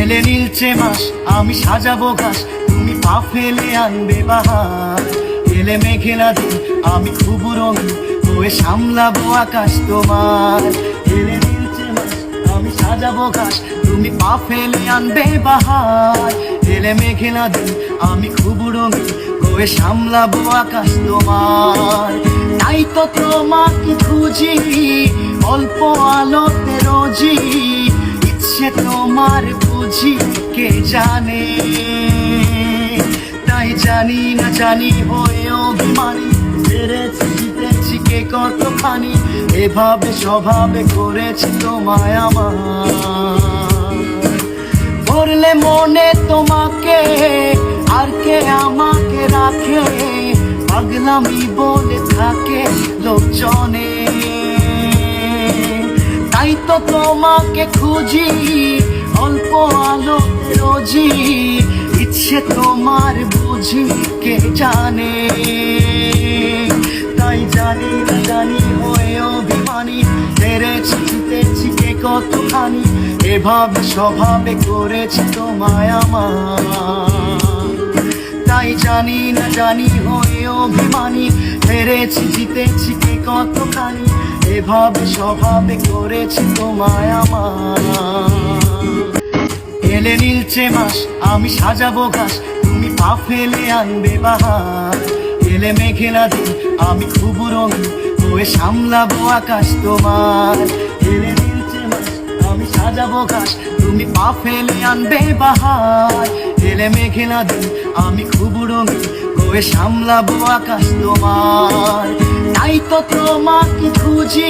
এলে নীলচে মাস আমি সাজাবো ঘাস, তুমি পা ফেলে আনবে বাহার। এলে মেঘেলা দিন আমি খুব রঙিন হয়ে সামলাবো আকাশ তোমার। এলে নীলচে মাস আমি সাজাবো ঘাস, তুমি পা ফেলে আনবে বাহার। এলে মেঘেলা দিন আমি খুব রঙিন হয়ে সামলাবো আকাশ তোমার। তাই তো তোমাকে খুঁজি অল্প আলোতে রোজি, ইচ্ছে তোমার বুঝি কে জানে। তাই জানি না জানি হয়ে অভিমানী, হেরেছি জিতেছি কে কতখানি, এভাবে স্বভাবে করেছি তোমায় আমার। করলে মনে তোমাকে আর কে আমাকে রাখে, পাগলামি বলে থাকে লোকজনে। তাই তো তোমাকে খুঁজি অল্প আলো রোজি, ইচ্ছে তোমার বুঝি কে জানে। তাই জানি না জানি হয়ে অভিমানী, হেরেছি জিতেছি কে কতখানি, এভাবে স্বভাবে করেছি তোমায় আমার। তাই জানি না জানি হয়ে অভিমানী, হেরেছি জিতেছি কে কতখানি, এভাবে স্বভাবে করেছি তোমায় আমার। এলে নীলচে মাস আমি সাজাবো ঘাস, তুমি পা ফেলে আনবে বাহার। এলে মেঘেলা দিন আমি খুব রঙিন হয়ে সামলাবো আকাশ তোমার। এলে নীলচে মাস আমি সাজাবো ঘাস, তুমি পা ফেলে আনবে বাহার। এলে মেঘেলা দিন আমি খুব রঙিন হয়ে সামলাবো আকাশ তোমার। তাই তো তোমাকে খুঁজি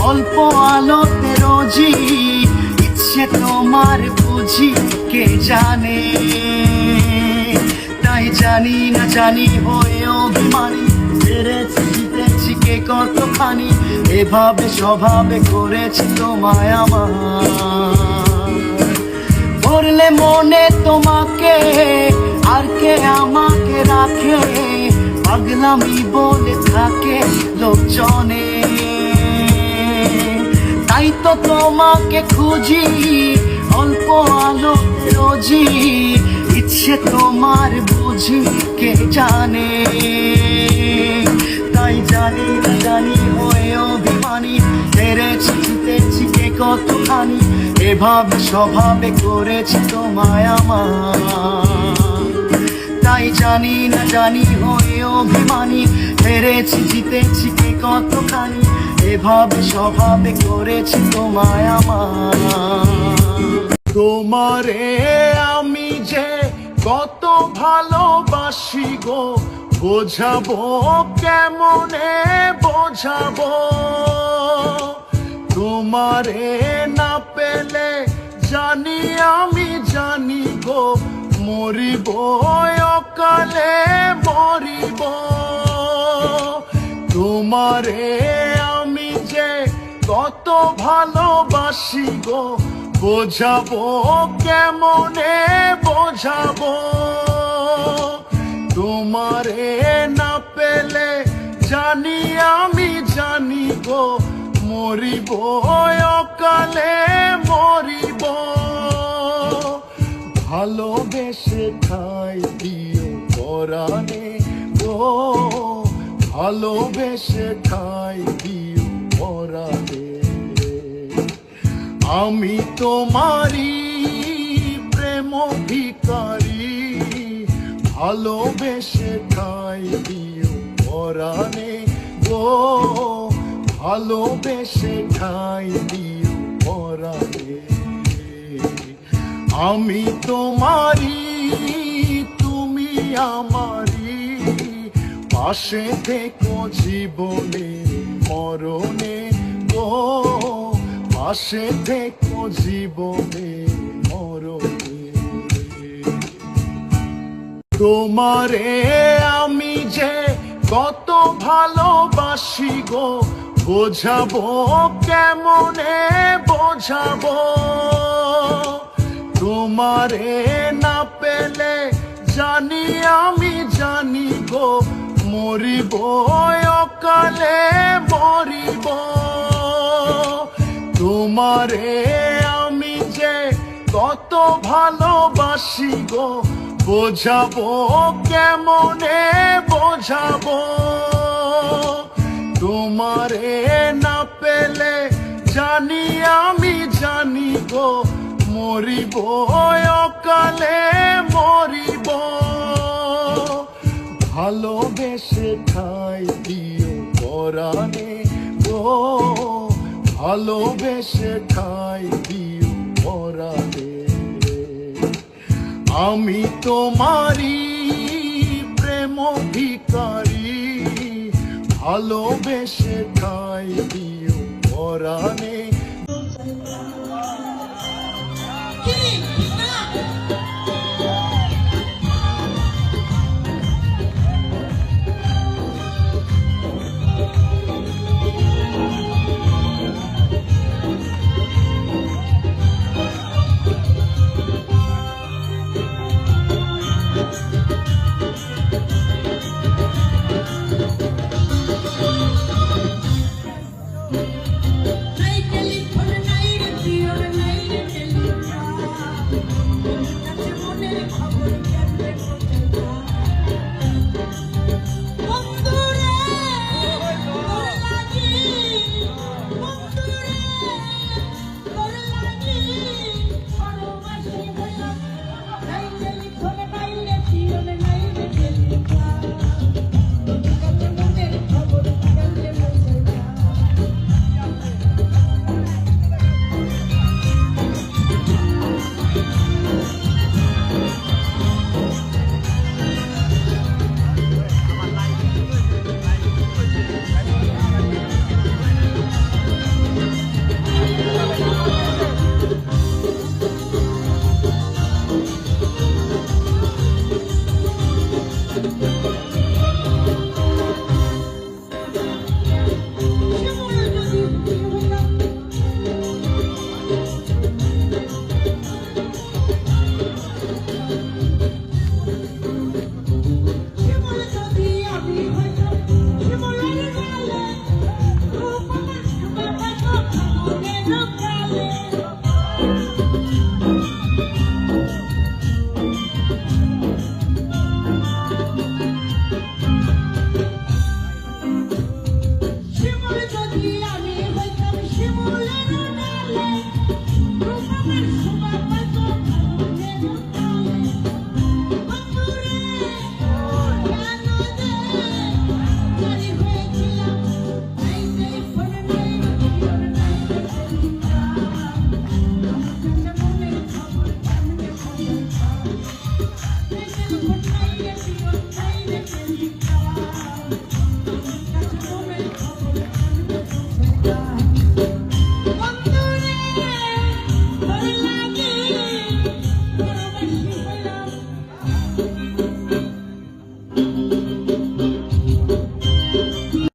অল্প আলোতে রোজি, ইচ্ছে তোমার বুঝি কে জানে। তাই জানি না জানি হয়ে অভিমানী, হেরেছি জিতেছি কে কতখানি, এভাবে স্বভাবে করেছি তোমায় আমার। করলে মনে তোমাকে আর কে আমাকে রাখে, পাগলামি বলে থাকে লোকজনে। তাই তো তোমাকে খুঁজি অল্প আলো রোজি, ইচ্ছে তোমার বুঝি কে জানে। তাই জানি না জানি হয়ে অভিমানী, হেরেছি জিতেছি কে কতখানি, এভাবে স্বভাবে করেছি তোমায় আমার। তাই জানি না জানি হয়ে অভিমানী, হেরেছি জিতেছি কে কতখানি, এভাবে স্বভাবে করেছি তোমায় আমার। তোমারে আমি যে কত ভালোবাসি গো, বোঝাবো কেমনে বোঝাবো। তোমারে না পেলে জানি আমি জানি গো, মরিব অকালে মরিব। তোমারে আমি যে কত ভালোবাসি গো, বোঝাবো কেমনে বোঝাবো। তোমারে না পেলে জানি আমি জানি গো, মরিব অকালে মরিব। ভালোবেসে ঠাই দিও পরাণে গো, ভালোবেসে ঠাই দিও পরাণে। আমি তোমারি প্রেম ভিখারি, ভালোবেসে ঠাই দিও পরাণে গো, ভালোবেসে ঠাই দিও পরাণে। আমি তোমারি তুমি আমারি, পাশে থেকো জীবনে মরণে গো, পাশে থেকো জীবনে মরণে। তোমারে আমি যে কত ভালোবাসি গো, বোঝাবো কেমনে বোঝাবো। তোমারে না পেলে জানি আমি জানি গো, মরিব অকালে মরিব। তোমারে আমি যে কত ভালোবাসি গো, বোঝাবো কেমনে বোঝাবো, তোমারে না পেলে জানি আমি জানি গো, মরিব অকালে মরিব, ভালোবেসে ঠাই দিও পরাণে গো, ভালোবেসে ঠাই দিও পরাণে। আমি তোমারি প্রেম ভিখারি, ভালোবেসে ঠাই দিও পরাণে।